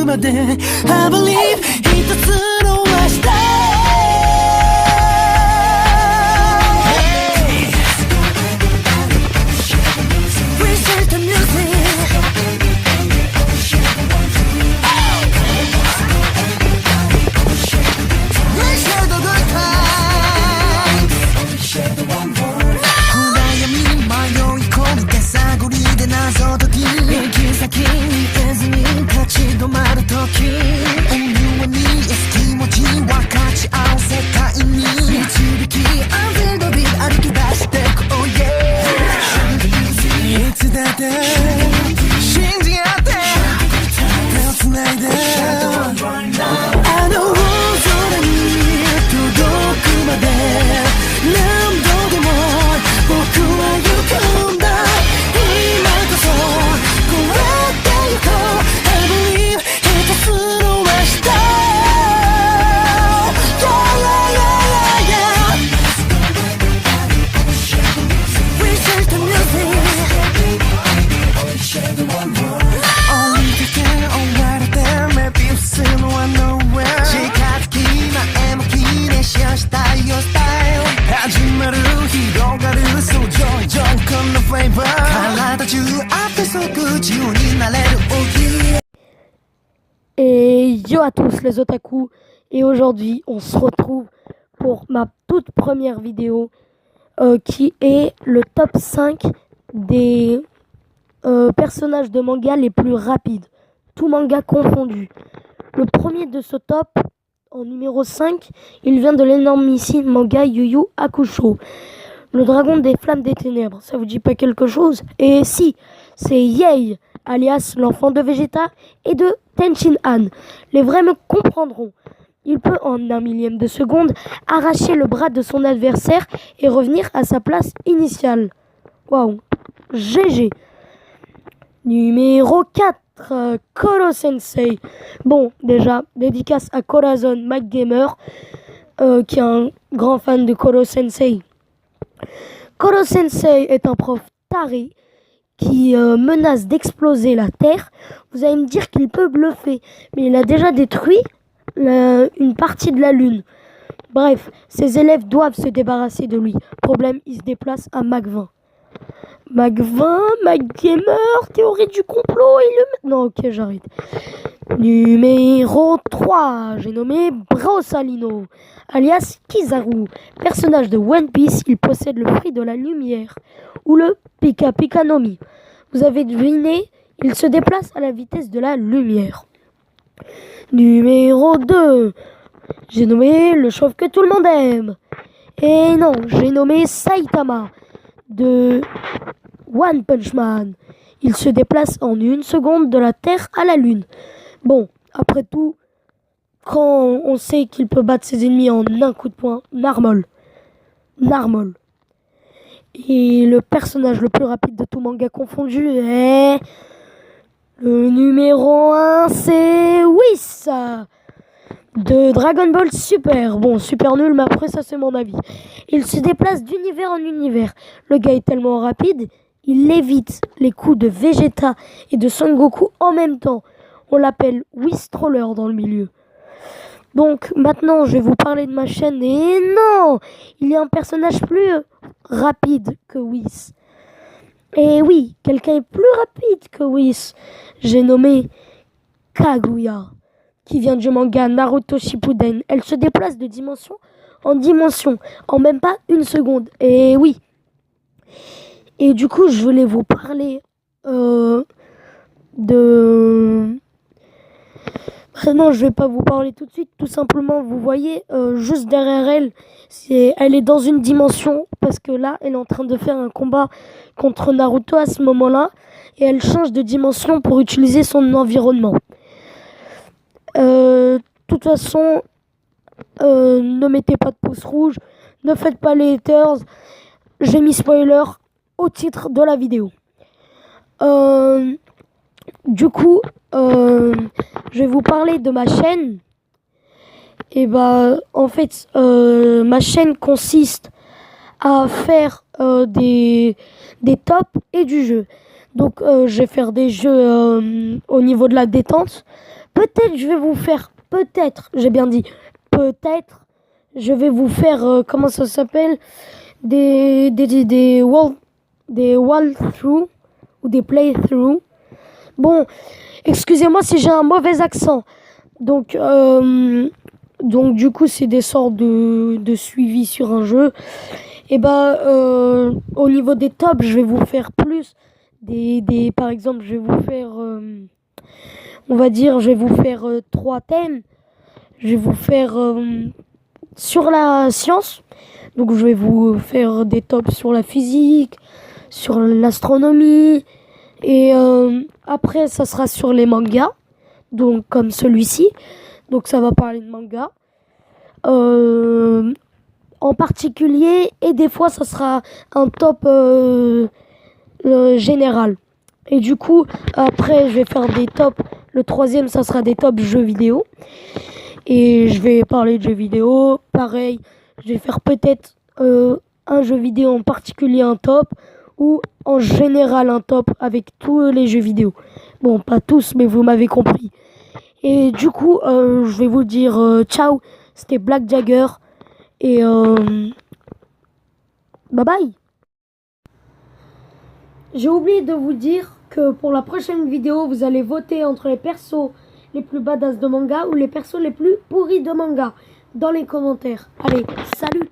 くまで I believe 一つの明日Et yo à tous les otaku, et aujourd'hui on se retrouve pour ma toute première vidéo qui est le top 5 des personnages de manga les plus rapides, tout manga confondu. Le premier de ce top, en numéro 5, il vient de l'énormissime manga Yu Yu Hakusho, le dragon des flammes des ténèbres. Ça vous dit pas quelque chose? Et si, c'est Yei, alias l'enfant de Vegeta, et de Tenshin Han. Les vrais me comprendront. Il peut en un millième de seconde arracher le bras de son adversaire et revenir à sa place initiale. Waouh, GG. Numéro 4, Koro Sensei. Bon, déjà, dédicace à Corazon McGamer, qui est un grand fan de Koro Sensei. Koro Sensei est un prof taré qui menace d'exploser la Terre. Vous allez me dire qu'il peut bluffer, mais il a déjà détruit une partie de la Lune. Bref, ses élèves doivent se débarrasser de lui. Problème, il se déplace à Mach 20. Mach 20, McGamer, théorie du complot et le... Non, ok, j'arrête. Numéro 3, j'ai nommé Brausalino, alias Kizaru. Personnage de One Piece, il possède le fruit de la lumière, ou le Pika Pika no Mi. Vous avez deviné, il se déplace à la vitesse de la lumière. Numéro 2, j'ai nommé le chauve que tout le monde aime. Et non, j'ai nommé Saitama, de One Punch Man. Il se déplace en une seconde de la Terre à la Lune. Bon, après tout, quand on sait qu'il peut battre ses ennemis en un coup de poing, normal. Et le personnage le plus rapide de tout manga confondu est... Le numéro 1, c'est Whis de Dragon Ball Super. Bon, super nul, mais après ça c'est mon avis. Il se déplace d'univers en univers. Le gars est tellement rapide, il évite les coups de Vegeta et de Son Goku en même temps. On l'appelle Whis-Troller dans le milieu. Donc maintenant je vais vous parler de ma chaîne. Et non, il y a un personnage plus rapide que Whis. Et oui, quelqu'un est plus rapide que Whis. J'ai nommé Kaguya, qui vient du manga Naruto Shippuden. Elle se déplace de dimension en dimension, en même pas une seconde. Et oui. Et du coup, je voulais vous parler de... Non, je vais pas vous parler tout de suite. Tout simplement, vous voyez, juste derrière elle, elle est dans une dimension. Parce que là, elle est en train de faire un combat contre Naruto à ce moment-là. Et elle change de dimension pour utiliser son environnement. De toute façon, ne mettez pas de pouce rouge. Ne faites pas les haters. J'ai mis spoiler au titre de la vidéo. Du coup, je vais vous parler de ma chaîne. Et bah, en fait, ma chaîne consiste à faire des tops et du jeu. Donc, je vais faire des jeux au niveau de la détente. Peut-être je vais vous faire, peut-être, j'ai bien dit, peut-être, je vais vous faire, comment ça s'appelle, des walkthrough ou des playthrough. Bon, excusez-moi si j'ai un mauvais accent. Donc du coup, c'est des sortes de suivi sur un jeu. Et au niveau des tops, je vais vous faire plus par exemple, je vais vous faire, on va dire, je vais vous faire 3 thèmes. Je vais vous faire sur la science. Donc, je vais vous faire des tops sur la physique, sur l'astronomie. Et après, ça sera sur les mangas. Donc, comme celui-ci. Donc, ça va parler de manga. En particulier. Et des fois, ça sera un top général. Et du coup, après, je vais faire des tops. Le troisième, ça sera des tops jeux vidéo. Et je vais parler de jeux vidéo. Pareil, je vais faire peut-être un jeu vidéo en particulier, un top. Ou en général, un top avec tous les jeux vidéo. Bon, pas tous, mais vous m'avez compris. Et du coup, je vais vous dire ciao. C'était Black Jagger. Et bye bye. J'ai oublié de vous dire que pour la prochaine vidéo, vous allez voter entre les persos les plus badass de manga ou les persos les plus pourris de manga dans les commentaires. Allez, salut!